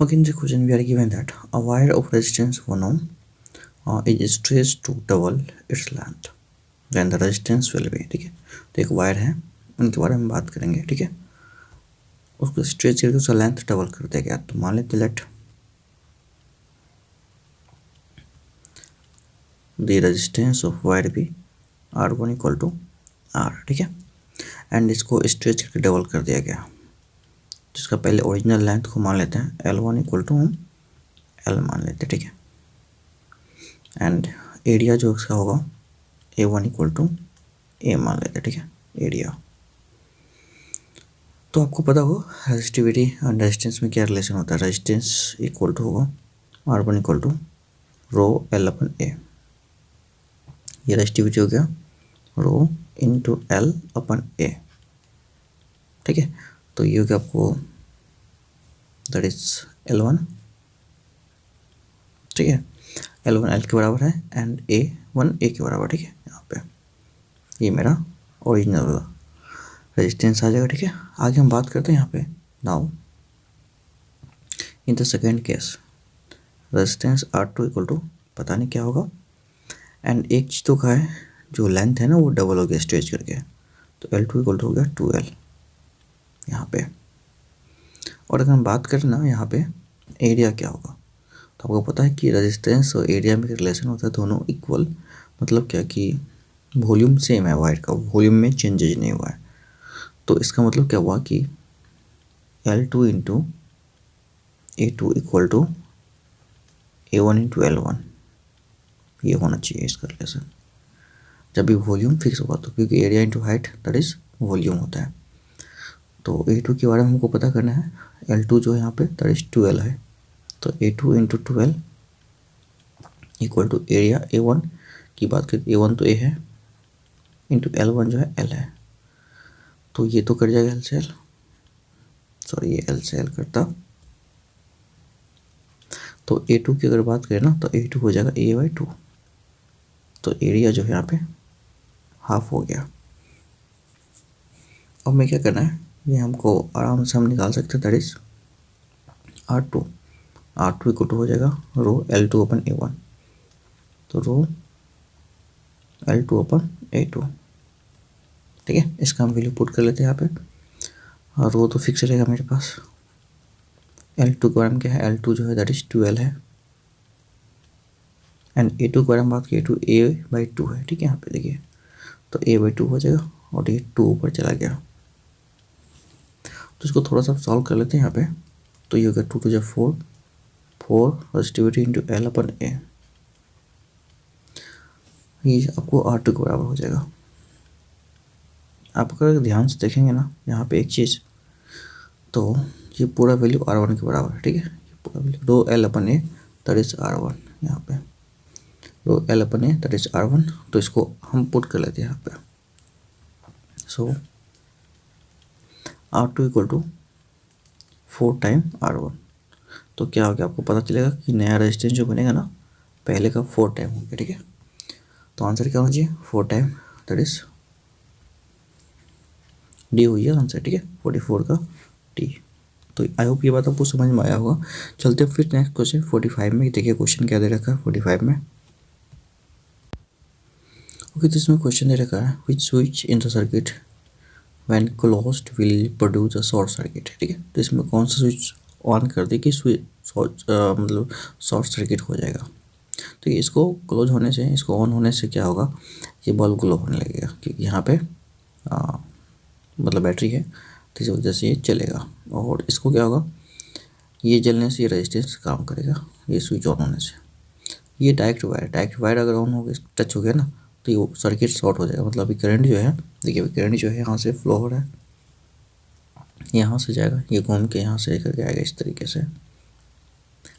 Okay, in the question we are given that a wire of resistance 1 ohm is stretched to double its length, then the resistance will be। ठीक है, तो एक wire है, उनके बारे में बात करेंगे। ठीक है, उसको स्ट्रेच करके उसका लेंथ डबल कर दिया गया, तो मान लेते let the resistance of wire be R1 equal to R। ठीक है, एंड इसको स्ट्रेच करके डबल कर दिया गया, जिसका पहले ओरिजिनल लेंथ को मान लेते हैं L1 इक्वल टू हम L मान लेते हैं। ठीक है, एंड एरिया जो इसका होगा A1 इक्वल टू A मान लेते हैं। ठीक है, एरिया। तो आपको पता हो रेजिस्टिविटी एंड रेजिस्टेंस में क्या रिलेशन होता है। रेजिस्टेंस इक्वल टू होगा R1 equal to rho L upon A। ये रेजिस्टिविटी हो गया rho into L upon A। ठीक है, तो ये हो गया आपको दैट इज L1। ठीक है, L1 L के बराबर है एंड A1 A के बराबर। ठीक है, यहाँ पे ये मेरा ओरिजिनल रेजिस्टेंस आ जाएगा। ठीक है, आगे हम बात करते हैं यहाँ पे। Now in the second case resistance R2 equal to पता नहीं क्या होगा, एंड एक चीज़ तो का है जो लेंथ है ना वो डबल हो गया स्ट्रेच करके, तो L2 इक्वल टू हो गया 2L यहाँ पे। और अगर हम बात करें ना यहाँ पे एरिया क्या होगा, तो आपको पता है कि रेजिस्टेंस और एरिया में रिलेशन होता है दोनों इक्वल, मतलब क्या कि वॉल्यूम सेम है, वायर का वॉल्यूम में चेंजेज नहीं हुआ है। तो इसका मतलब क्या हुआ कि L2 into A2 equal to A1 into L1, ये होना चाहिए इसका रिलेशन जब भी वॉल्यूम फिक्स होगा। तो क्योंकि area into height that is volume होता है। तो A2 के बारे में हमको पता करना है, L2 जो है यहाँ पे दैट इज 2L है, तो A2 into 2L equal to area A1 की बात करें, A1 तो A है इंटू L1 जो है L है, तो ये तो कर जाएगा L से L, सॉरी ये L से L करता। तो A2 की अगर बात करें ना तो A2 हो जाएगा A/2, तो एरिया जो है यहाँ पे हाफ हो गया। अब मैं क्या करना है, ये हमको आराम से हम निकाल सकते हैं, that is R2 equal to हो जाएगा रो L2 अपन A1, तो रो L2 अपन A2। ठीक है, इसका हम वैल्यू पुट कर लेते हैं यहाँ पे, और रो तो फिक्स रहेगा मेरे पास। L2 के बारे में क्या है, L2 जो है दैट इज 2L है, एंड A2 के बारे में बात की, A2 A/2 है। ठीक है, यहाँ पे देखिए तो A/2 हो जाएगा और ये 2 ऊपर चला गया, तो इसको थोड़ा सा सॉल्व कर लेते हैं यहाँ पे। तो ये हो गया 2 to 4, 4 resistivity into L upon A, ये आपको R2 के बराबर हो जाएगा। आप अगर ध्यान से देखेंगे ना यहाँ पे एक चीज़, तो ये पूरा वैल्यू R1 के बराबर है। ठीक है, ये पूरा value rho L upon A that is R1, यहाँ पे rho L upon A that is R1, तो इसको हम पुट कर लेते हैं यहाँ पे। सो R2 equal to 4 time R1, तो क्या हो गया आपको पता चलेगा कि नया रेजिस्टेंस जो बनेगा ना पहले का 4 टाइम हो गया। ठीक है, तो आंसर क्या होना चाहिए 4 टाइम, दैट इज डी हुई है आंसर। ठीक है, 44 का डी। तो आई होप ये बात आपको समझ में आया होगा। चलते हैं फिर नेक्स्ट क्वेश्चन 45 में। देखिए क्वेश्चन क्या दे रखा है 45 में। ओके, तो इसमें क्वेश्चन दे रखा है which switch in the circuit when closed will produce a short circuit. ठीक है, तो इसमें कौन सा स्विच ऑन कर दे कि स्विच मतलब शॉर्ट सर्किट हो जाएगा। तो इसको क्लोज होने से, इसको ऑन होने से क्या होगा, ये बल्ब ग्लो होने लगेगा, क्योंकि यहाँ पे मतलब बैटरी है, तो इस वजह से ये चलेगा। और इसको क्या होगा, ये जलने से ये रेजिस्टेंस काम करेगा, ये स्विच ऑन होने से। ये डायरेक्ट वायर अगर ऑन हो गया, टच हो गया ना, तो ये सर्किट शॉर्ट हो जाएगा। मतलब अभी करंट जो है, देखिए अभी करंट जो है यहाँ से फ्लो हो रहा है, यहाँ से जाएगा, ये घूम के यहाँ से करके आएगा इस तरीके से।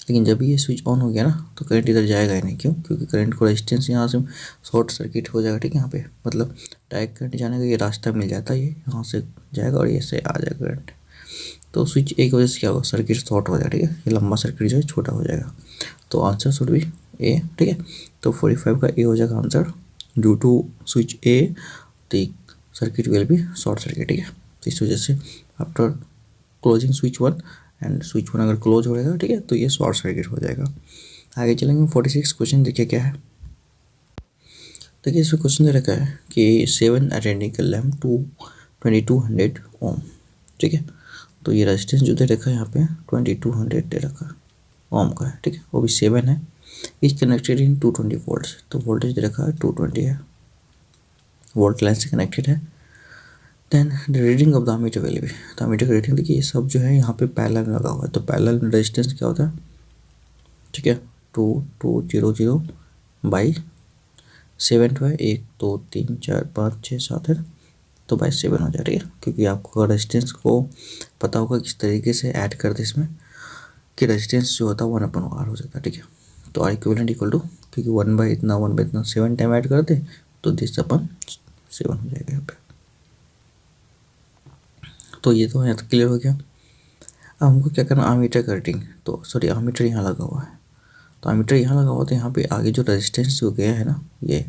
लेकिन जब ये स्विच ऑन हो गया ना तो करंट इधर जाएगा ही नहीं। क्यों? क्योंकि करंट को रेजिस्टेंस यहाँ से शॉर्ट सर्किट हो जाएगा। ठीक है, यहाँ पे मतलब डायरेक्ट करंट जाने का ये रास्ता मिल जाता है, ये यहाँ से जाएगा और ये से आ जाएगा करंट। तो स्विच एक वजह से क्या होगा, सर्किट शॉर्ट हो जाएगा। ठीक है, ये लंबा सर्किट जो है छोटा हो जाएगा। तो आंसर शुड बी ए। ठीक है, तो 45 का ए हो जाएगा answer. Due to switch A the circuit will be short circuit. ठीक है, तो इस वजह से after closing switch 1 and switch 1 अगर क्लोज हो जाएगा, ठीक है, तो ये शॉर्ट सर्किट हो जाएगा। आगे चलेंगे 46 क्वेश्चन, देखिए क्या है। देखिए इसमें क्वेश्चन दे रखा है कि 7 आइडेंटिकल लैम्प टू 2200 ओम, ठीक है। तो ये रेजिस्टेंस जो दे रखा है यहाँ पे 2200 दे रखा है ओम का है, ठीक है, वो भी 7 है। इज कनेक्टेड इन 220 वोल्ट, तो वोल्टेज दे रखा है 220 है, वोल्ट लाइन से कनेक्टेड है। Then the reading of the ammeter value भी, तो अमीटर का रीडिंग देखिए ये सब जो है यहाँ पे पैरेलल में लगा हुआ है, तो पैरेलल में रेजिस्टेंस क्या होता है, ठीक है, 2200 बाई 7 तो है, 1 2 3 4 5 6 7 है, तो बाई 7 हो जाए, ठीक है। क्योंकि आपको रेजिस्टेंस को पता होगा किस तरीके से ऐड करते इसमें कि रेजिस्टेंस जो होता है 1/R हो जाता है, ठीक है। तो आर इक्विवेलेंट इक्वल टू, क्योंकि 1/इतना 7 टाइम ऐड करते तो दिस अपन 7 हो जाएगा यहाँ पे। तो ये तो यहाँ तक क्लियर हो गया। अब हमको क्या करना, आमीटर का रीडिंग, तो सॉरी आमीटर यहाँ लगा हुआ है, तो आमीटर यहाँ लगा हुआ तो यहाँ पे आगे जो रेजिस्टेंस जो गया है ना, ये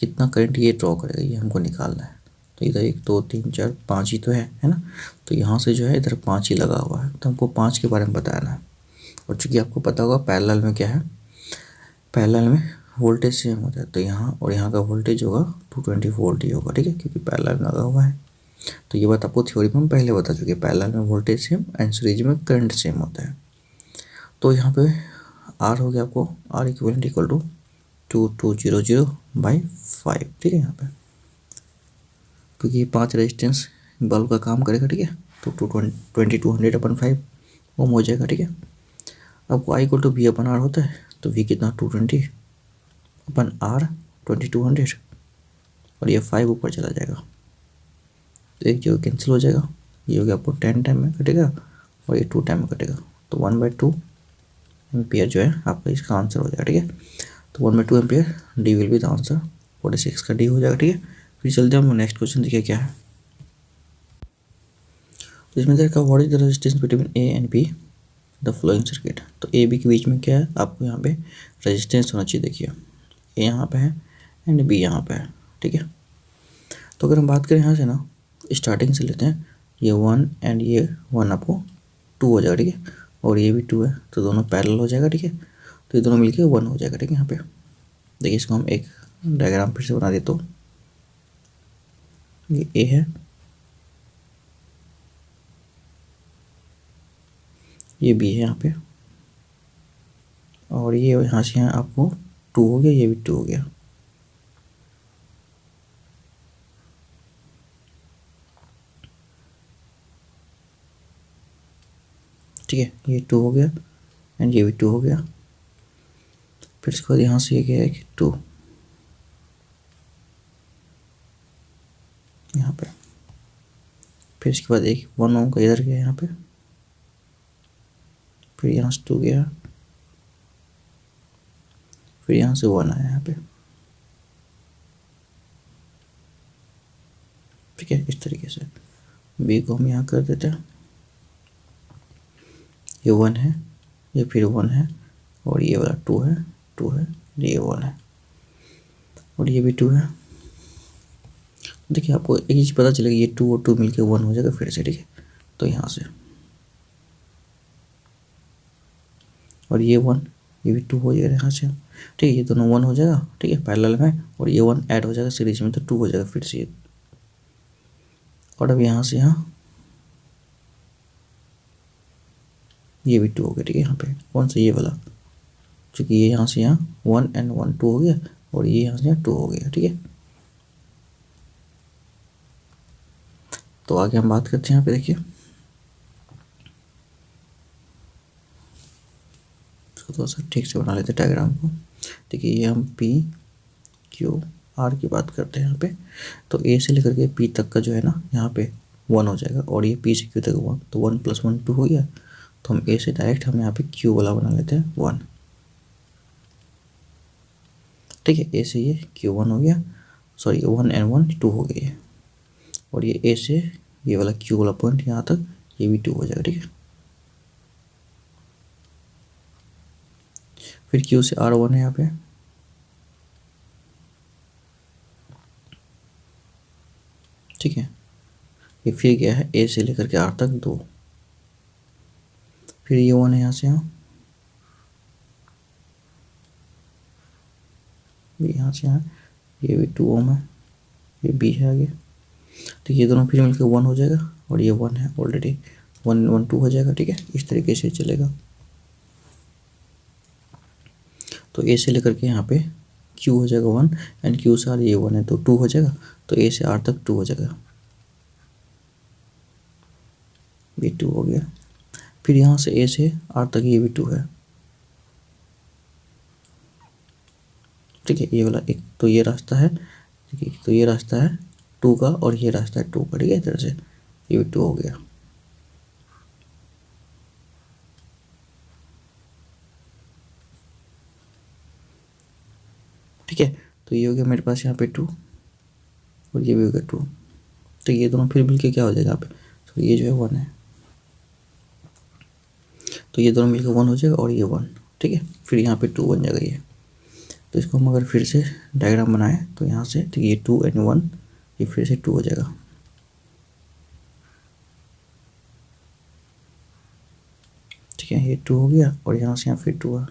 कितना करंट ये ड्रॉ करेगा, ये हमको निकालना है। तो इधर 1 2 3 4 5 ही तो है ना, तो यहाँ से जो है इधर 5 ही लगा हुआ है, तो हमको 5 के बारे में बताना है। और चूँकि आपको पता होगा पैरेलल में क्या है, पैरेलल में वोल्टेज सेम होता है, तो यहाँ और यहाँ का वोल्टेज होगा 220 वोल्ट ही होगा, ठीक है, क्योंकि पैरेलल में लगा हुआ है। तो ये बात आपको थ्योरी में हम पहले बता चुके, पैरेलल में वोल्टेज सेम एंड सीरीज में करंट सेम होता है। तो यहाँ पे आर हो गया आपको, आर इक्विवेलेंट इक्वल टू 2200/5, ठीक है। यहाँ पे क्योंकि ये 5 रेजिस्टेंस बल्ब का काम करेगा, ठीक है, तो 2200/5 ओम हो जाएगा, ठीक है। आपको I equal to V upon R होता है, तो वी कितना 220/R 2200, और ये 5 ऊपर चला जाएगा, तो एक जो कैंसिल हो जाएगा, ये हो गया आपको 10 टाइम में कटेगा और ये 2 टाइम में कटेगा, तो 1/2 एम्पियर जो है आपका इसका आंसर हो जाएगा, ठीक है। तो 1/2 ampere, D will be the answer, 46 का डी हो जाएगा, ठीक है। फिर चलते हैं हम नेक्स्ट क्वेश्चन, देखिए क्या है। तो इसमें देखा what is the resistance between A and be the flowing circuit, तो ए बी के बीच में क्या है, आपको यहाँ पे रेजिस्टेंस होना चाहिए। देखिए ए यहाँ पे है एंड बी यहाँ पे है, ठीक है। तो अगर हम बात करें यहाँ से ना, स्टार्टिंग से लेते हैं, ये 1 एंड ये 1 आपको 2 हो जाएगा, ठीक है, और ये भी 2 है, तो दोनों पैरेलल हो जाएगा, ठीक है। तो ये दोनों मिलके 1 हो जाएगा, ठीक है। यहाँ पे देखिए इसको हम एक डायग्राम फिर से बना देते, तो ये ए है, ये बी है यहाँ पे, और ये यहाँ से यहाँ आपको 2 हो गया, ये भी 2 हो गया, ठीक है। ये 2 हो गया एंड ये भी 2 हो गया। फिर इसके बाद यहाँ से ये गया कि 2 यहाँ पे, फिर इसके बाद एक 1 ओम का इधर गया यहाँ पे, फिर यहाँ से 2 गया, फिर यहाँ से 1 आया यहाँ पे, ठीक है। इस तरीके से बी को हम यहाँ कर देते हैं, ये 1 है, ये फिर 1 है, और ये वाला 2 है, 2 है, ये 1 है, और ये भी 2 है। देखिए आपको एक चीज़ पता चलेगी, ये 2 और 2 मिलके 1 हो जाएगा फिर से, ठीक है। तो यहाँ से, और ये 1, ये भी 2 हो जाएगा यहाँ से, ठीक है, ये दोनों 1 हो जाएगा, ठीक है, पैरेलल में, और ये 1 ऐड हो जाएगा सीरीज में, तो 2 हो जाएगा फिर से ये। और अब यहाँ से यहाँ ये भी 2 हो गया, ठीक है। यहाँ पे कौन सा, ये वाला, क्योंकि ये यहाँ से यहाँ 1 एंड 1 2 हो गया, और ये यहाँ से यहाँ 2 हो गया, ठीक है। तो आगे हम बात करते हैं यहाँ पे, देखिए इसको थोड़ा सा ठीक से बना लेते हैं डायग्राम को। देखिए ये हम पी क्यू आर की बात करते हैं यहाँ पे, तो ए से लेकर के पी तक का जो है ना, यहाँ पे 1 हो जाएगा, और ये पी से क्यू तक 1, तो 1 + 1 2 हो गया। तो हम ए से डायरेक्ट हम यहाँ पे क्यू वाला बना लेते हैं 1, ठीक है। ए से ये क्यू 1 हो गया, सॉरी 1 एंड 1 2 हो गई है, और ये ए से ये वाला क्यू वाला पॉइंट यहाँ तक ये भी 2 हो जाएगा, ठीक है। फिर क्यू से R1 है यहाँ पे, ठीक है। ये फिर गया है ए से लेकर के आर तक 2, फिर ये 1 है यहाँ से यहाँ, यहाँ से यहाँ, ये भी 2 ओम है, ये बी है आगे। तो ये दोनों फिर मिलकर 1 हो जाएगा और ये 1 है ऑलरेडी, 1 1 2 हो जाएगा। ठीक है, इस तरीके से चलेगा। तो ए से लेकर के यहाँ पे क्यू हो जाएगा 1 एंड क्यू से आर ये 1 है तो 2 हो जाएगा। तो ए से आर तक 2 हो जाएगा, ये 2 हो गया। फिर यहाँ से ए से आर तक ये भी 2 है। ठीक है, ये वाला एक तो ये रास्ता है, ठीक है, तो ये रास्ता है 2 का और ये रास्ता है 2 का। ठीक है, इस तरह से ये भी 2 हो गया। ठीक है, तो ये हो गया मेरे पास यहाँ पे 2 और ये भी हो गया 2। तो ये दोनों फिर मिलके क्या हो जाएगा यहाँ पे, तो ये जो है 1 है, तो ये दोनों मिलकर 1 हो जाएगा और ये 1। ठीक है, फिर यहाँ पे 2 बन जाएगा ये। तो इसको हम अगर फिर से डायग्राम बनाए तो यहाँ से, तो ये 2 एंड 1 ये फिर से 2 हो जाएगा। ठीक है, ये 2 हो गया और यहाँ से यहाँ फिर 2 है।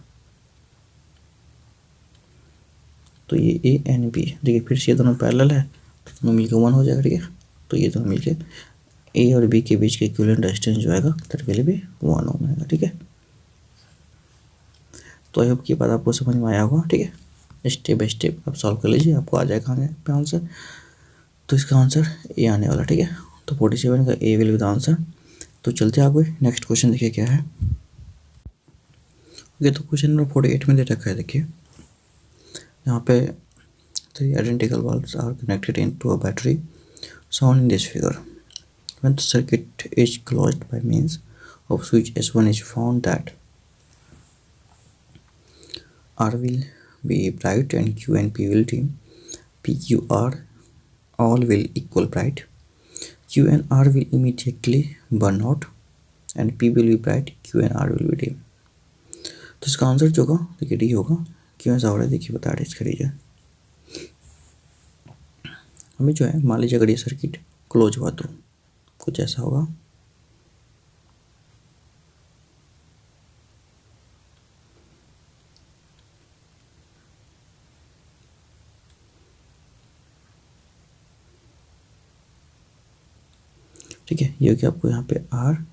तो ये ए एंड बी, देखिए फिर से ये दोनों पैरेलल है तो दोनों मिलकर 1 हो जाएगा। ठीक है, तो ये दोनों मिलके ए और बी के बीच के इक्विवेलेंट रेजिस्टेंस जो आएगा दैट विल बी 1 ओम आएगा। ठीक है, तो आई होप की बात आपको समझ में आया होगा। ठीक है, स्टेप बाय स्टेप आप सॉल्व कर लीजिए, आपको आ जाएगा आगे पे आंसर। तो इसका आंसर ए आने वाला। ठीक है, तो 47 का ए विल बी द आंसर। तो चलते आगे, नेक्स्ट क्वेश्चन देखिए क्या है। ओके, तो क्वेश्चन नंबर 48 में दे रखा है, देखिए यहाँ पे 3 identical valves are connected into a battery shown in this figure. When the circuit is closed by means of switch S1 is found that R will be bright and Q and P will dim. P, Q, R all will equal bright. Q and R will immediately burn out and P will be bright, Q and R will be dim. तो इसका answer जो होगा देखिए D होगा। क्यों ऐसा हो रहा है देखिए बता रहे इसका रीजन। हमें जो है मान लीजिए अगर ये सर्किट क्लोज हुआ तो कुछ ऐसा होगा। ठीक है, ये कि आपको यहाँ पे आर,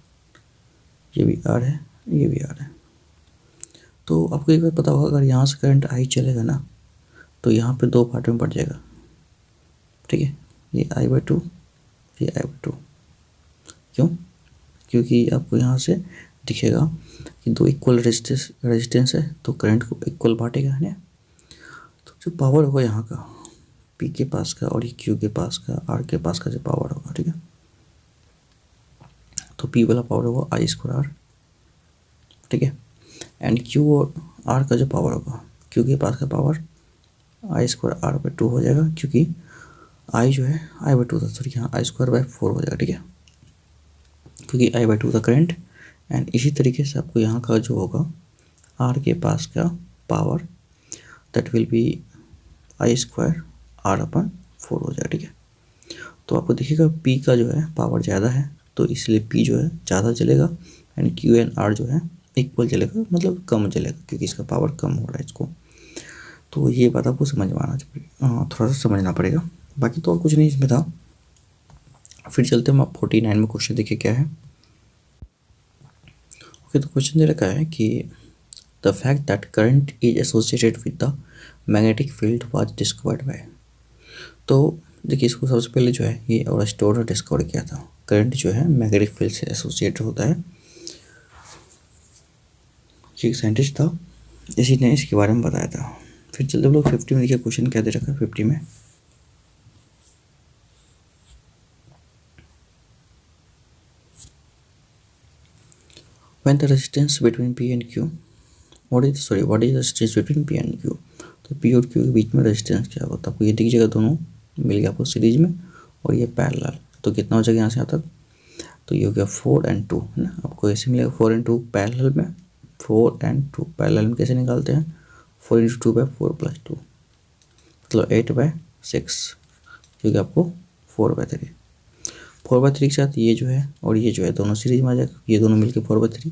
ये भी आर है, ये भी आर है। तो आपको एक बार पता होगा अगर यहाँ से करंट आई चलेगा ना तो यहाँ पे 2 पार्ट में बढ़ जाएगा। ठीक है, ये I/2, ये I/2। क्यों? क्योंकि आपको यहाँ से दिखेगा कि 2 इक्वल रेजिस्टेंस है तो करंट को इक्वल बांटेगा है ना। तो जो पावर होगा यहाँ का P के पास का और ये Q के पास का, R के पास का जो पावर होगा, ठीक है, तो P वाला पावर होगा I²R। ठीक है, एंड Q और R का जो पावर होगा, Q के पास का पावर I²R/2 हो जाएगा, क्योंकि I जो है I/2 था, सॉरी यहाँ I²/4 हो जाएगा। ठीक है, क्योंकि I/2 था करंट। एंड इसी तरीके से आपको यहाँ का जो होगा R के पास का power that will be I²R/4 हो जाएगा। ठीक है, तो आपको देखिएगा P का जो है पावर ज़्यादा है तो इसलिए P जो है ज़्यादा चलेगा एंड Q एंड R जो है इक्वल चलेगा, मतलब कम चलेगा क्योंकि इसका पावर कम हो रहा है इसको। तो ये बात आपको समझ में आना चाहिए, थोड़ा सा समझना पड़ेगा, बाकी तो और कुछ नहीं इसमें था। फिर चलते हम आप 49 में क्वेश्चन देखिए क्या है। ओके, तो क्वेश्चन दे रखा है कि the fact that current is associated with the magnetic field was discovered by. तो देखिए इसको सबसे पहले जो है ये और स्टोर डिस्कवर किया था। करंट जो है मैग्नेटिक फील्ड से एसोसिएटेड होता है, एक साइंटिस्ट था, इसी ने इसके बारे में बताया था। फिर चलते हम लोग 50 में देखिए क्वेश्चन क्या दे रखा है 50 में। When the resistance between P and Q, what is the resistance between P and Q? तो P और Q के बीच में रेजिस्टेंस क्या होता है आपको ये दिख जाएगा, दोनों मिल गया आपको सीरीज में और ये पैरेलल। तो कितना हो जाएगा यहाँ से यहाँ तक, तो ये हो गया 4 and 2 है ना। आपको ऐसे मिलेगा 4 and 2 पैरेलल में, 4 and 2 पैरेलल में कैसे निकालते हैं, 4 × 2/4 + 2 मतलब 8/6, क्योंकि आपको 4/3 4/3 के साथ ये जो है और ये जो है दोनों सीरीज में आ जाएगा, ये दोनों मिलके 4/3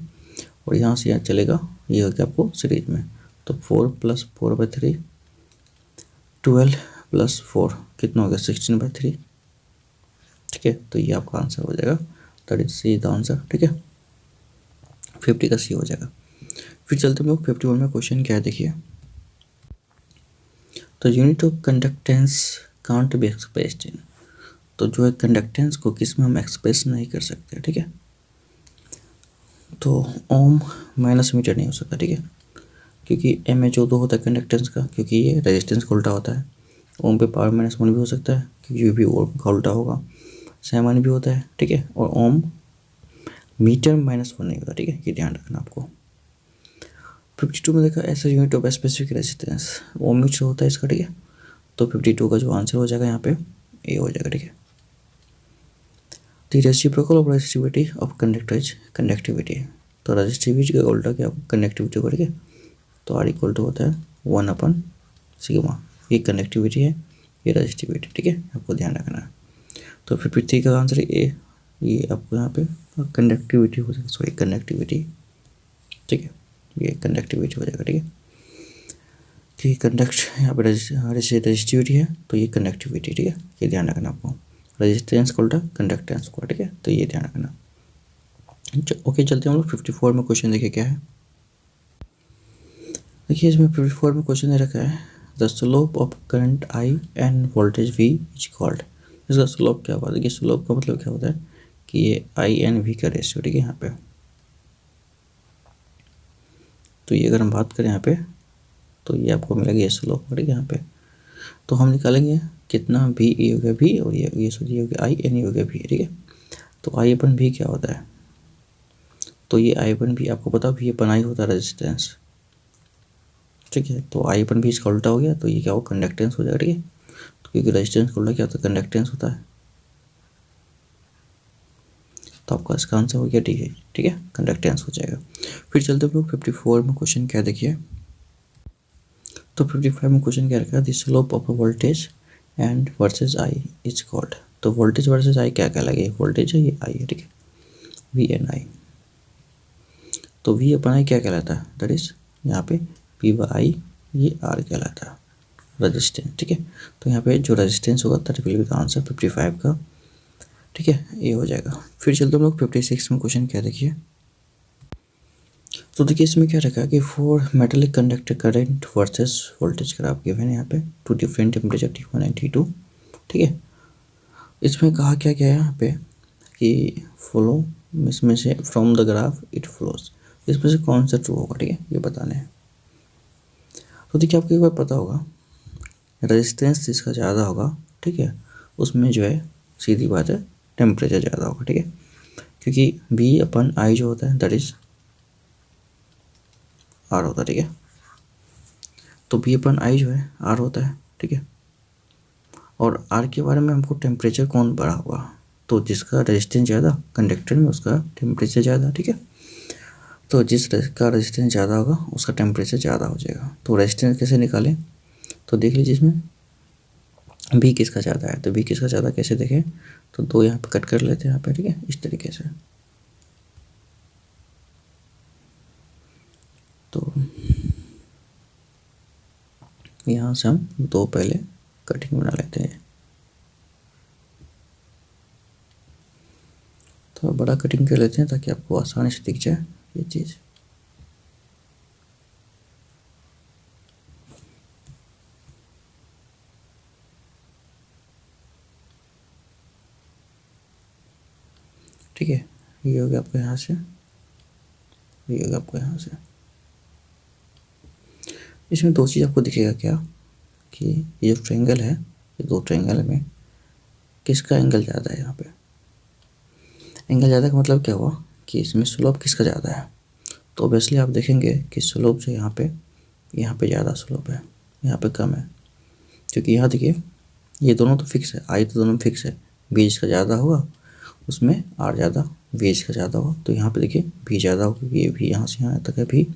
और यहाँ से यहाँ चलेगा, ये हो गया आपको सीरीज में। तो 4 + 4/3 12 + 4 कितना हो गया 16/3। ठीक है, तो ये आपका आंसर हो जाएगा, that is see the answer. ठीक है, 50 का सी हो जाएगा। फिर चलते हम लोग 51 में क्वेश्चन क्या है देखिए। तो unit of conductance can't be expressed in, तो जो है कंडक्टेंस को किस में हम एक्सप्रेस नहीं कर सकते। ठीक है, तो ओम माइनस मीटर नहीं हो सकता। ठीक है, क्योंकि एम एच ओ 2 होता है कंडक्टेंस का, क्योंकि ये रेजिस्टेंस का उल्टा होता है। ओम पे पावर -1 भी हो सकता है, क्योंकि ये भी ओम का उल्टा होगा। सेवन भी होता है। ठीक है, और ओम मीटर -1 नहीं होता। ठीक है, ये ध्यान रखना आपको। 52 में देखा ऐसा unit of specific resistance ohm metre होता है इसका। ठीक है, तो 52 का जो आंसर हो जाएगा यहाँ पे ए हो जाएगा। ठीक है, the reciprocal of resistivity of conductor is conductivity, तो रेजिस्टिविटी का उल्टा क्या कंडक्टिविटी को। ठीक है, तो आर इक्वल टू होता है 1/σ, ये कंडक्टिविटी है, ये रेजिस्टिविटी। ठीक है, आपको ध्यान रखना है। तो 53 का आंसर ए, ये आपको यहाँ पे कंडक्टिविटी हो जाएगा, सॉरी कंडक्टिविटी। ठीक है, ये कंडक्टिविटी हो जाएगा। ठीक है, कि कंडक्ट यहाँ पे रेजिस्टिविटी है, तो ये कंडक्टिविटी। ठीक है, ये ध्यान रखना आपको, रेजिस्टेंस का उल्टा कंडक्टेंस को। ठीक है, तो ये ध्यान रखना। ओके, चलते हैं हम लोग 54 में क्वेश्चन देखिए क्या है। देखिए इसमें 54 में क्वेश्चन दे रखा है, the slope of current I end voltage V is called. इसका स्लोप क्या होगा। देखिए स्लोप का मतलब क्या होता है कि ये आई एंड वी का रेशियो। ठीक है, यहाँ पे तो ये अगर हम बात करें यहाँ पे, तो ये आपको मिलेगा ये स्लोप। ठीक है, यहाँ पे तो हम निकालेंगे कितना भी, ए हो गया भी, और ये सॉरी ये हो गया आई एन, ये हो गया भी। ठीक है, तो आई अपन भी क्या होता है, तो ये आई अपन भी आपको पता भी अपन आई होता है रेजिस्टेंस। ठीक है, तो आई अपन भी इसका उल्टा हो गया, तो ये क्या हो कंडक्टेंस हो जाएगा। ठीक है, तो क्योंकि रेजिस्टेंस का उल्टा क्या होता है कंडक्टेंस होता है, तो आपका इसका आंसर हो गया डी है। ठीक है, कंडक्टेंस हो जाएगा। फिर चलते हम लोग 54 में क्वेश्चन क्या देखिए। तो 55 में क्वेश्चन क्या रखा है, the slope of voltage and versus I is called. तो वोल्टेज वर्सेस आई क्या कहलाएगा, ये वोल्टेज है ये आई है। ठीक है, वी एन आई, तो वी अपन आई क्या कहलाता है, दैट इज यहाँ पे पी व आई, ये आर कहलाता है रेजिस्टेंस। ठीक है, तो यहाँ पे जो रेजिस्टेंस होगा that will be the answer 55 का। ठीक है, ये हो जाएगा। फिर चलते हम लोग 56 में क्वेश्चन क्या देखिए। तो देखिए इसमें क्या रखा है कि for metallic conductor current versus voltage graph given है यहाँ पे, to different temperature T1 and T2। ठीक है, इसमें कहा क्या क्या है यहाँ पे कि फॉलो, इसमें से from the graph it flows, इसमें से कौन सा ट्रू होगा। ठीक है, ये बताने हैं। तो देखिए आपको एक बार पता होगा, रेजिस्टेंस जिसका ज़्यादा होगा, ठीक है, उसमें जो है सीधी बात है टेम्परेचर ज़्यादा होगा। ठीक है, क्योंकि बी अपन आई जो होता है दैट इज आर होता है। ठीक है, तो बी अपन आई जो है आर होता है। ठीक है, और आर के बारे में हमको टेम्परेचर कौन बड़ा होगा, तो जिसका रेजिस्टेंस ज़्यादा कंडक्टर में उसका टेम्परेचर ज़्यादा। ठीक है, तो जिसका रेजिस्टेंस ज़्यादा होगा उसका टेम्परेचर ज़्यादा हो जाएगा। तो रेजिस्टेंस कैसे निकालें, तो देख लीजिए इसमें बी किसका ज़्यादा है, तो बी किसका ज़्यादा कैसे देखें, तो दो यहाँ पे कट कर लेते हैं यहाँ पे। ठीक है, इस तरीके से, तो यहाँ से हम दो पहले कटिंग बना लेते हैं। तो बड़ा कटिंग कर लेते हैं ताकि आपको आसानी से दिख जाए ये चीज़। ठीक है, ये हो गया आपको यहाँ से, ये हो गया आपको यहाँ से। इसमें दो चीज़ आपको दिखेगा क्या कि ये जो ट्रायंगल है, ये दो ट्रायंगल में किसका एंगल ज़्यादा है। यहाँ पे एंगल ज़्यादा का मतलब क्या हुआ कि इसमें स्लोप किसका ज़्यादा है, तो ऑब्वियसली आप देखेंगे कि स्लोप जो यहाँ पे ज़्यादा स्लोप है, यहाँ पे कम है। क्योंकि यहाँ देखिए ये दोनों तो फिक्स है, आई तो दोनों फिक्स है, बीज का ज़्यादा होगा उसमें आर ज़्यादा, बीज का ज़्यादा होगा, तो यहाँ पे देखिए भी ज़्यादा होगा क्योंकि ये भी यहाँ से यहाँ तक है भी,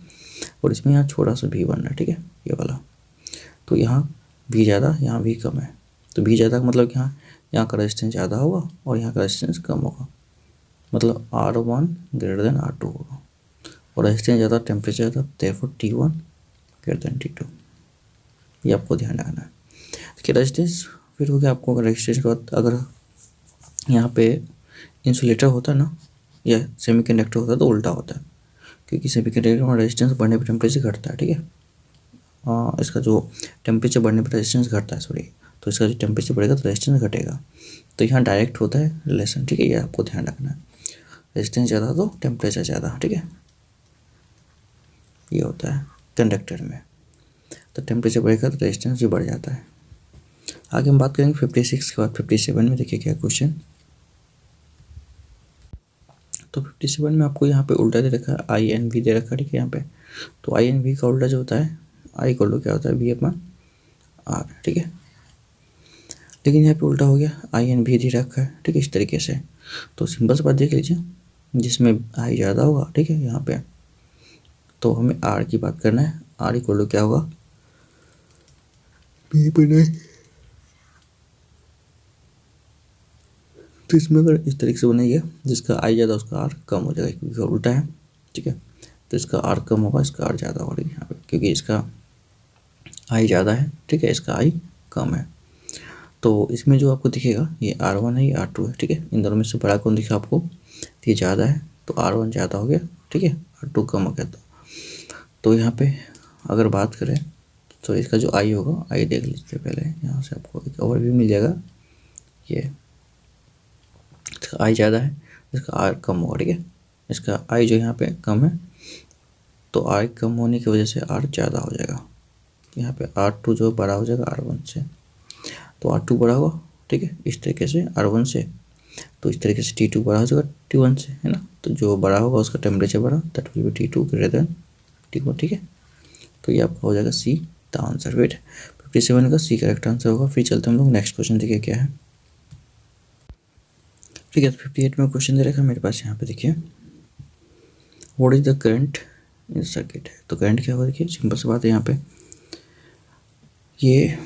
और इसमें यहाँ छोटा सा भी बन रहा है। ठीक है, ये वाला, तो यहाँ भी ज़्यादा यहाँ भी कम है, तो भी ज़्यादा का मतलब कि यहाँ का रेजिस्टेंस ज़्यादा होगा और यहाँ का रेजिस्टेंस कम होगा, मतलब R1 > R2 होगा। और रेजिस्टेंस ज़्यादा टेम्परेचर ज़्यादा, therefore T1 greater than T2, ये आपको ध्यान रखना है। देखिए रेजिस्टेंस फिर हो गया आपको, अगर रेजिस्टेंस के बाद अगर यहाँ पे इंसुलेटर होता है ना या सेमीकंडक्टर होता है तो उल्टा होता है, क्योंकि सेमीकंडक्टर में रेजिस्टेंस बढ़ने पर टेम्परेचर घटता है, ठीक है। इसका जो टेम्परेचर बढ़ने पर रेजिस्टेंस घटता है, सॉरी, तो इसका जो टेम्परेचर बढ़ेगा तो रेजिस्टेंस घटेगा। तो यहाँ डायरेक्ट होता है रिलेशन, ठीक है, ये आपको ध्यान रखना है। रेजिस्टेंस ज़्यादा तो टेम्परेचर ज़्यादा, ठीक है, ये होता है कंडक्टर में। तो टेम्परेचर बढ़ेगा तो रेजिस्टेंस भी बढ़ जाता है। आगे हम बात करेंगे 56 के बाद 57 में। देखिए क्या क्वेश्चन, तो 57 में आपको यहाँ पे उल्टा दे रखा है, आई एन वी दे रखा है, ठीक है। यहाँ पे तो आई एन वी का उल्टा जो होता है, आई इक्वल टू क्या होता है, वी अपॉन आर, ठीक है। लेकिन यहाँ पे उल्टा हो गया, आई एन वी दे रखा है, ठीक है, इस तरीके से। तो सिंपल सी बात देख लीजिए, जिसमें आई ज़्यादा होगा, ठीक है, यहाँ पे तो हमें आर की बात करना है। आर इक्वल टू क्या होगा, तो इसमें अगर इस तरीके से बनाइए, जिसका आई ज़्यादा उसका आर कम हो जाएगा, क्योंकि उल्टा है, ठीक है। तो इसका आर कम होगा, इसका आर ज़्यादा होगा यहाँ पे, क्योंकि इसका आई ज़्यादा है, ठीक है, इसका आई कम है। तो इसमें जो आपको दिखेगा ये R1 है, ये R2 है, ठीक है। इन दोनों में से बड़ा कौन दिखा आपको, ये ज़्यादा है तो R1 ज़्यादा हो गया, ठीक है, R2 कम हो गया। तो यहाँ पे अगर बात करें तो इसका जो आई होगा, आई देख लीजिए पहले, यहाँ से आपको एक ओवरव्यू मिल जाएगा। ये इसका आई ज़्यादा है, इसका आर कम होगा, ठीक है। इसका आई जो यहाँ पे कम है तो आर कम होने की वजह से आर ज़्यादा हो जाएगा। यहाँ पे R2 जो बड़ा हो जाएगा R1 से, तो R2 बड़ा होगा, ठीक है, इस तरीके से R1 से। तो इस तरीके से T2 बड़ा हो जाएगा T1 से, है ना। तो जो बड़ा होगा उसका टेम्परेचर बड़ा, that will be T2 greater than T1, ठीक है। तो ये आपका हो जाएगा सी द आंसर। वेट 57 का सी करेक्ट आंसर होगा। फिर चलते हैं हम लोग नेक्स्ट क्वेश्चन, देखिए क्या है, ठीक है। तो 58 में क्वेश्चन दे रखा है मेरे पास, यहाँ पे देखिए, what is the current in circuit है। तो करंट क्या होगा, देखिए सिंपल सी बात है, यहाँ पे ये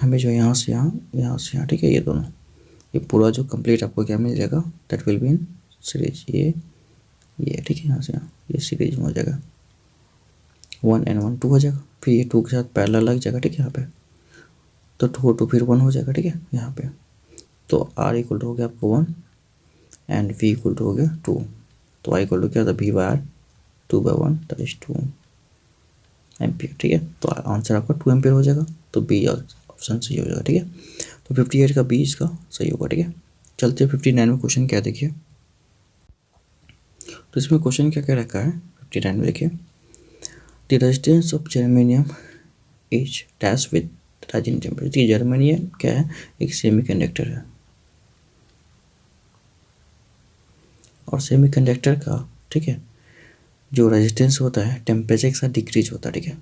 हमें जो यहाँ से यहाँ, यहाँ से यहाँ, ठीक है, ये दोनों, ये पूरा जो कंप्लीट आपको क्या मिल जाएगा, that will be in series, ये ठीक है, यहाँ से यहाँ ये सीरीज में हो जाएगा, 1 and 1 2 हो जाएगा। फिर ये 2 के साथ पैरेलल लग जाएगा, ठीक है, यहाँ पे तो 2 और 2 फिर 1 हो जाएगा, ठीक है, यहाँ पे। तो R इक्वल टू हो गया आपको 1 एंड V इक्वल टू हो गया 2। तो I इक्वल टू क्या था, V by R, 2/1 that is 2 ampere, ठीक है। तो आंसर आपका 2 एम्पियर हो जाएगा। तो बी ऑप्शन सही हो जाएगा, ठीक है। तो 58 का बी इसका सही होगा, ठीक है। चलते हैं 59 में क्वेश्चन क्या देखिए। तो इसमें क्वेश्चन क्या क्या रखा है 59 में, देखिए, the resistance of germanium is dash with rising temperature. Germanium क्या है, एक सेमीकंडक्टर है, और सेमीकंडक्टर का, ठीक है, जो रेजिस्टेंस होता है टेम्परेचर के साथ डिक्रीज होता है, ठीक है।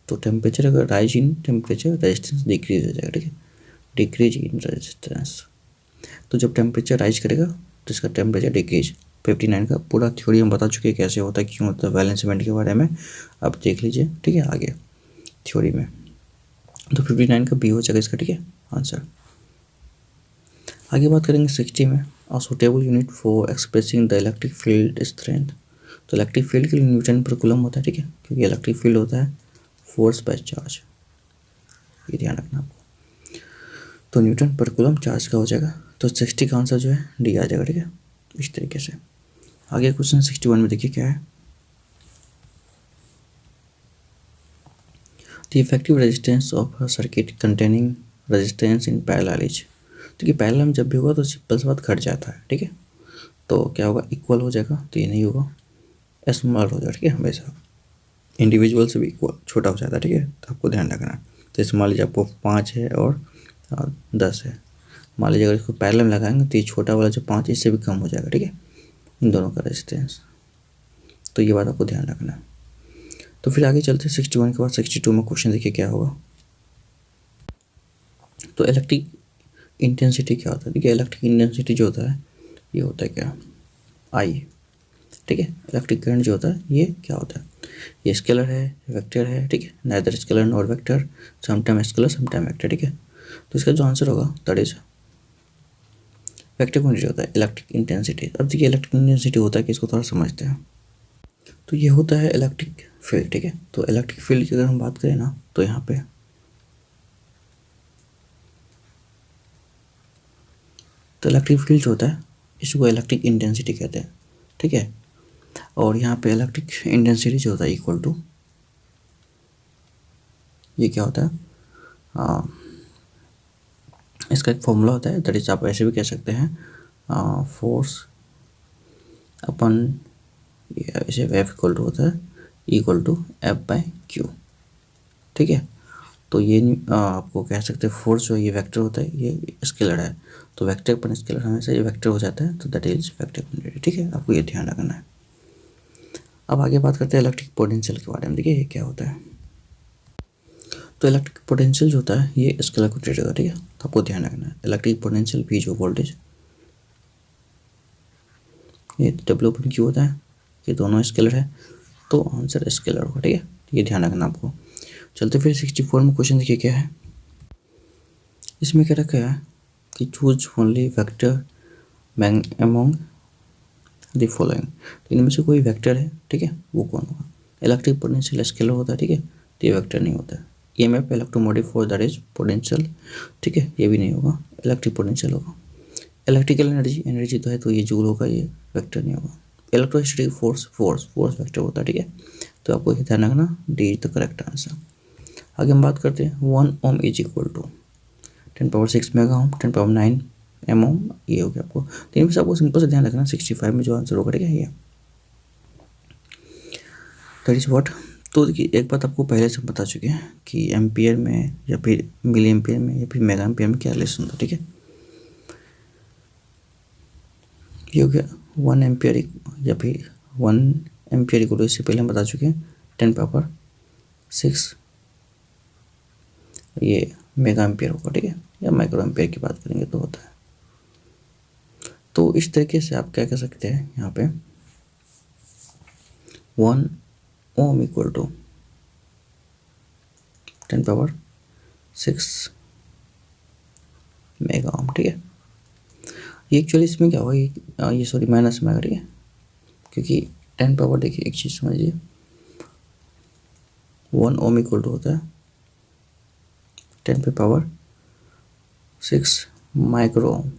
तो टेम्परेचर अगर rise in temperature, resistance decrease हो जाएगा, ठीक है, डिक्रीज इन रेजिस्टेंस। तो जब टेम्परेचर राइज करेगा तो इसका टेम्परेचर डिक्रीज। 59 का पूरा थ्योरी हम बता चुके हैं कैसे होता है, क्यों होता है, वैलेंस बैंड के बारे में आप देख लीजिए, ठीक है, आगे थ्योरी में। तो 59 का बी हो जाएगा इसका, ठीक है, आंसर। आगे बात करेंगे 60 में, a suitable unit for expressing the electric field strength. तो इलेक्ट्रिक फील्ड के लिए न्यूटन पर कूलम होता है, ठीक है, क्योंकि इलेक्ट्रिक फील्ड होता है फोर्स बाय चार्ज, ये ध्यान रखना आपको। तो न्यूटन पर कूलम चार्ज का हो जाएगा। तो 60 का आंसर जो है डी आ जाएगा, ठीक है, इस तरीके से। आगे क्वेश्चन 61 में देखिए क्या है, the effective resistance of a circuit containing resistance in parallel is. तो कि पैरेलल में जब भी होगा तो सिंपल सी बात घट जाता है, ठीक है। तो क्या होगा, इक्वल हो जाएगा, तो ये नहीं होगा, स्मॉल हो जाएगा, ठीक है, हमेशा इंडिविजुअल से भी इक्वल छोटा हो जाता है, ठीक है। तो आपको ध्यान रखना है। तो इस मान लीजिए आपको 5 है और 10 है, मान लीजिए अगर इसको पैरेलल में लगाएंगे तो ये छोटा वाला जो 5 इससे भी कम हो जाएगा, ठीक है, इन दोनों का रेजिस्टेंस। तो ये बात आपको ध्यान रखना है। तो फिर आगे चलते हैं 61 के बाद 62 में क्वेश्चन देखिए क्या होगा। तो इलेक्ट्रिक इंटेंसिटी क्या होता है, देखिए इलेक्ट्रिक इंटेंसिटी जो होता है ये होता है क्या, आई, ठीक है। इलेक्ट्रिक करंट जो होता है ये क्या होता है, ये स्केलर है, वेक्टर है, ठीक है, neither scalar nor vector, sometime scalar sometime vector, ठीक है। तो इसका जो आंसर होगा दैट इज वेक्टर क्वांटिटी होता है इलेक्ट्रिक इंटेंसिटी। अब देखिए इलेक्ट्रिक इंटेंसिटी होता है कि इसको थोड़ा समझते हैं। तो ये होता है इलेक्ट्रिक फील्ड, ठीक है। तो इलेक्ट्रिक फील्ड की अगर हम बात करें ना, तो यहाँ पे तो इलेक्ट्रिक फील्ड जो होता है इसको इलेक्ट्रिक इंटेंसिटी कहते हैं, ठीक है। और यहाँ पे इलेक्ट्रिक इंटेंसिटी जो होता है इक्वल टू, ये क्या होता है, इसका एक फॉर्मूला होता है, दैट इज आप ऐसे भी कह सकते हैं फोर्स अपन, ऐसे एफ इक्वल टू होता है equal to F by Q, ठीक है। तो ये आपको कह सकते हैं फोर्स जो ये वेक्टर होता है, ये स्केलर है, तो वेक्टर पर स्केलर हमेशा ये वेक्टर हो जाता है, तो दैट इज वेक्टर क्वांटिटी, ठीक है। आपको ये ध्यान रखना है। अब आगे बात करते हैं इलेक्ट्रिक पोटेंशियल के बारे में। देखिए ये क्या होता है, तो इलेक्ट्रिक पोटेंशियल जो होता है ये स्केलर क्वांटिटी होता है, ठीक है। तो आपको ध्यान रखना है इलेक्ट्रिक पोटेंशियल भी जो वोल्टेज, ये डब्ल्यू अपन क्यू होता है, ये दोनों स्केलर है, तो आंसर स्केलर होगा, ठीक है। ये ध्यान रखना आपको। चलते फिर 64 में क्वेश्चन देखिए क्या है। इसमें क्या रखा है कि choose only vector among the following, तो इनमें से कोई वेक्टर है, ठीक है, वो कौन होगा। इलेक्ट्रिक पोटेंशियल स्केलर होता है, ठीक है, तो ये वेक्टर नहीं होता है। EMF electromotive force that is potential, ठीक है, ये भी नहीं होगा, इलेक्ट्रिक पोटेंशियल होगा। इलेक्ट्रिकल एनर्जी तो है, तो ये जूल होगा, ये वेक्टर नहीं होगा। इलेक्ट्रोस्टैटिक फोर्स वेक्टर होता है, ठीक है। तो आपको ये ध्यान रखना, D is the correct answer. आगे हम बात करते हैं 1 ohm is equal to 10⁻6 mega ohm, 10⁻9 M ohm, ये हो गया आपको। तो इनमें से आपको सिंपल से ध्यान रखना 65 में जो आंसर होगा, ठीक है, ये दैट इज व्हाट। तो देखिए एक बात आपको पहले से बता चुके हैं कि एम्पियर में या फिर मिली एम्पियर में या फिर मेगा एम्पियर में क्या रिलेशन होता है, ठीक है। ये हो गया 1 एम्पियर या फिर 1 एम्पियर इक्वल टू, इससे पहले हम बता चुके हैं 10⁻6 ये मेगा एम्पियर होगा, ठीक है, या माइक्रो एम्पियर की बात करेंगे तो होता है। तो इस तरीके से आप क्या कह सकते हैं यहाँ पे 1 ohm equal to 10⁻6 mega ohm, ठीक है। ये एक्चुअली इसमें क्या होगा, ये सॉरी माइनस में, ठीक है, क्योंकि 10 पावर, देखिए एक चीज़ समझिए 1 ओम इक्वल टू होता है 10⁻6 माइक्रो ओम,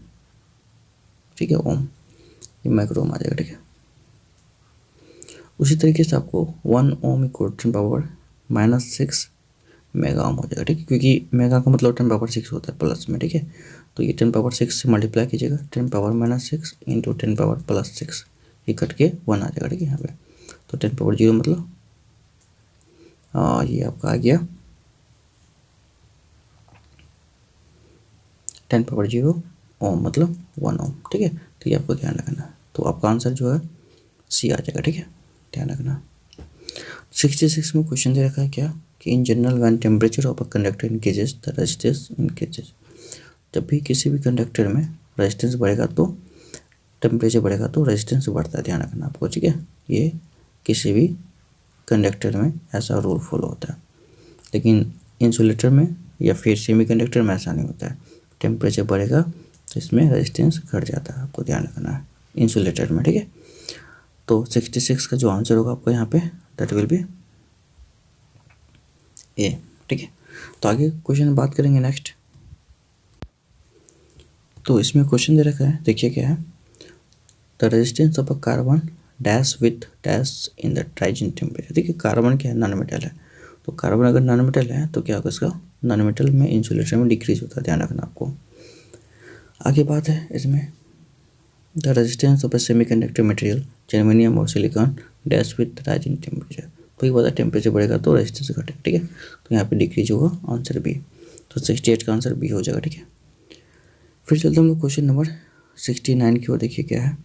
ठीक है, ओम, ये माइक्रो ओम आ जाएगा, ठीक है। उसी तरीके से आपको 1 ohm equal to 10⁻−6 mega ohm हो जाएगा, ठीक है, क्योंकि मेगा का मतलब 10⁻6 होता है प्लस में, ठीक है। तो ये 10⁻6 से मल्टीप्लाई कीजिएगा, 10⁻−6 इंटू 10⁻+6, ये कट के 1 आ जाएगा, ठीक है, यहाँ पे। तो 10⁻0 मतलब ये आपका आ गया 10⁻0 ओम मतलब 1 ओम, ठीक है। तो ये आपको ध्यान रखना है। तो आपका आंसर जो है सी आ जाएगा, ठीक है, ध्यान रखना। 66 में क्वेश्चन दे रखा है क्या कि in general when temperature of a conductor increases the resistance increases, जब भी किसी भी कंडक्टर में रेजिस्टेंस बढ़ेगा तो टेम्परेचर बढ़ेगा तो रेजिस्टेंस बढ़ता है, ध्यान रखना आपको, ठीक है। ये किसी भी कंडक्टर में ऐसा रूल फॉलो होता है, लेकिन इंसुलेटर में या फिर सेमीकंडक्टर में ऐसा नहीं होता है। टेम्परेचर बढ़ेगा तो इसमें रेजिस्टेंस घट जाता है, आपको ध्यान रखना है इंसुलेटर में, ठीक है। तो 66 का जो आंसर होगा आपको यहाँ पे दैट विल बी ए, ठीक है। तो आगे क्वेश्चन बात करेंगे नेक्स्ट। तो इसमें क्वेश्चन दे रखा है, देखिए क्या है, the resistance of a carbon dash with dash in the rising temperature. देखिए कार्बन क्या है, नॉन मेटल है, तो कार्बन अगर नॉन मेटल है तो क्या होगा, इसका नॉन मेटल में इंसुलेटर में डिक्रीज होता है, ध्यान रखना आपको। आगे बात है इसमें the resistance of a semiconductor material germanium और silicon dash with rising temperature. तो ये पता टेम्परेचर बढ़ेगा तो रेजिस्टेंस घटेगा, ठीक है। तो यहाँ पे डिक्रीज होगा, आंसर बी। तो 68 का आंसर बी हो जाएगा, ठीक है। फिर चलते हम लोग क्वेश्चन नंबर 69 की ओर। देखिए क्या है,